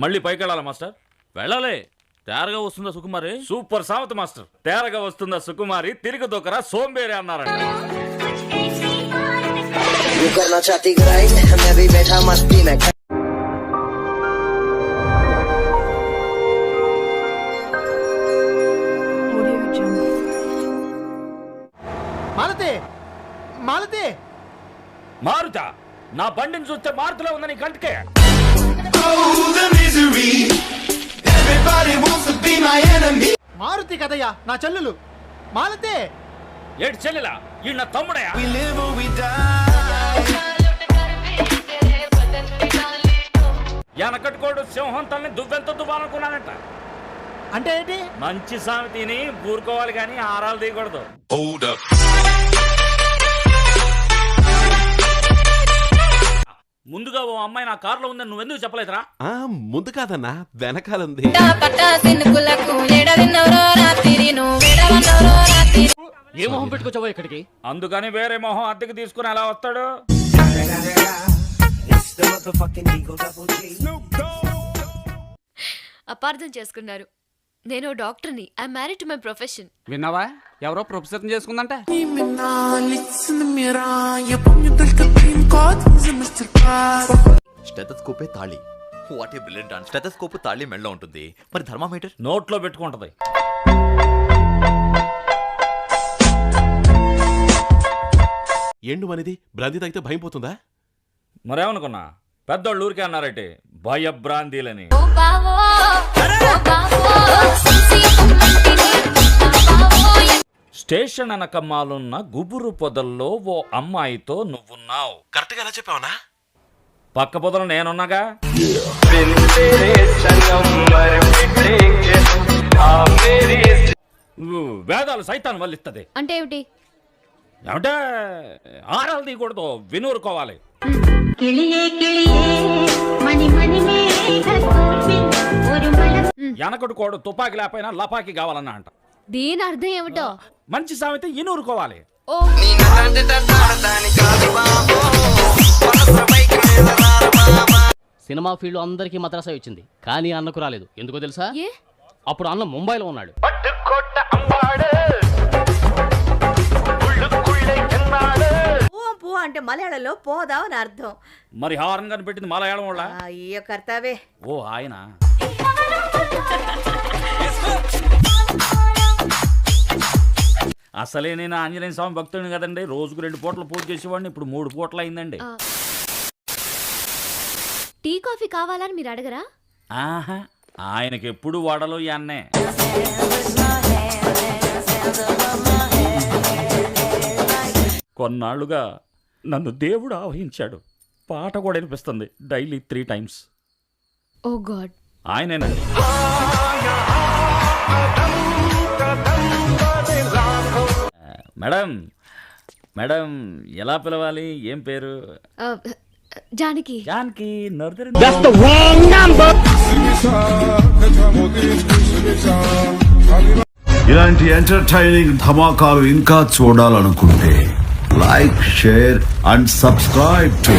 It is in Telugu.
మళ్ళీ పైకి వెళ్ళాలా మాస్టర్? వెళ్ళాలి. తేరగా వస్తుందా సుకుమారి? Super సావత్ master. తేరగా వస్తుందా సుకుమారి, తిరిగి దొకరా సోంబేరి అన్నారంట. మారుతా, నా బండిని చూస్తే మారుతలో ఉందని కంటికే. మారుతి కదయ్యా, నా చెల్లెలు మాలతి. ఏడు చెల్లెలా? ఈ నా తమ్ముడయా? ఎనకట్టుకోడు సింహం తల్ని దువ్వెంతో దువ్వాలనుకున్నానంట. అంటే ఏంటి? మంచి సామెతని ఊరుకోవాలి కానీ ఆరాలు తీయకూడదు. ముందుగా ఓ అమ్మాయి నా కారులో ఉందని నువ్వెందుకు చెప్పలేదురా? ముందు కాదన్నా, వెనకాలంది. ఏ మొహం పెట్టుకొచ్చావో ఇక్కడికి? అందుకని వేరే మొహం అద్దెకి తీసుకుని ఎలా వస్తాడు? అపార్థం చేసుకున్నారు. నేను డాక్టర్ని. I married to my profession. విన్నావా? ఎవరో ప్రొఫెసర్ చేసుకుందంట. స్టెథోస్కోపే తాళి. What a brilliant dance. Stethoscope తాళి మెడలో ఉంటుంది, మరి థర్మామీటర్ నోట్లో పెట్టుకుంటది. ఎండు అనేది బ్రాంతి తాగితే భయం పోతుందా? మరేమనుకున్నా, పెద్దోళ్ళు ఊరికే అన్నారటే భయభ్రాంతిలని. స్టేషన్ అనకమ్మాలున్న గుబురు పొదల్లో ఓ అమ్మాయితో నువ్వున్నావు. కరెక్ట్ గా ఎలా చెప్పావునా? పక్క పొదలు నేనున్నాగా. వేదాలు సైతాన్ వల్లిస్తుంది. అంటే ఏమిటి? ఏమంటే ఆరాలు తీయకూడదు, వినూరుకోవాలి. వెనకడు కోడు తుపాకి లేకపోయినా లపాకి కావాలన్నా అంట. దీని అర్థం ఏమిటో? మంచి సామెత ఇనూరుకోవాలి. సినిమా ఫీల్డ్ అందరికీ మద్రాసా వచ్చింది, కానీ అన్నకు రాలేదు. ఎందుకో తెలుసా? అప్పుడు అన్న ముంబైలో ఉన్నాడు. పూ అంటే మలయాళంలో పోదాం అని అర్థం. మరి హారం కనిపెట్టింది మలయాళం వాళ్ళ? అయ్యో కర్తావే. ఓ ఆయన. అసలే నేను ఆంజనేయ స్వామి భక్తుడిని కదండి. రోజుకు 2 పూటలు పూజ చేసేవాడిని, ఇప్పుడు 3 పూటలు అయిందండి. టీ కాఫీ కావాలని మీరు అడగరా? ఆహా, ఆయనకి ఎప్పుడు వడలు అన్నే. కొన్నాళ్లుగా నన్ను దేవుడు ఆవహించాడు. పాట కూడా వినిపిస్తుంది డైలీ 3 times. ఓ గాడ్. ఆయనేనండి. మేడం, మేడం ఎలా పిలవాలి? ఏం పేరు? జానకి. జానకి. ఇలాంటి ఎంటర్టైనింగ్ ధమాకాలు ఇంకా చూడాలనుకుంటే like, share and subscribe to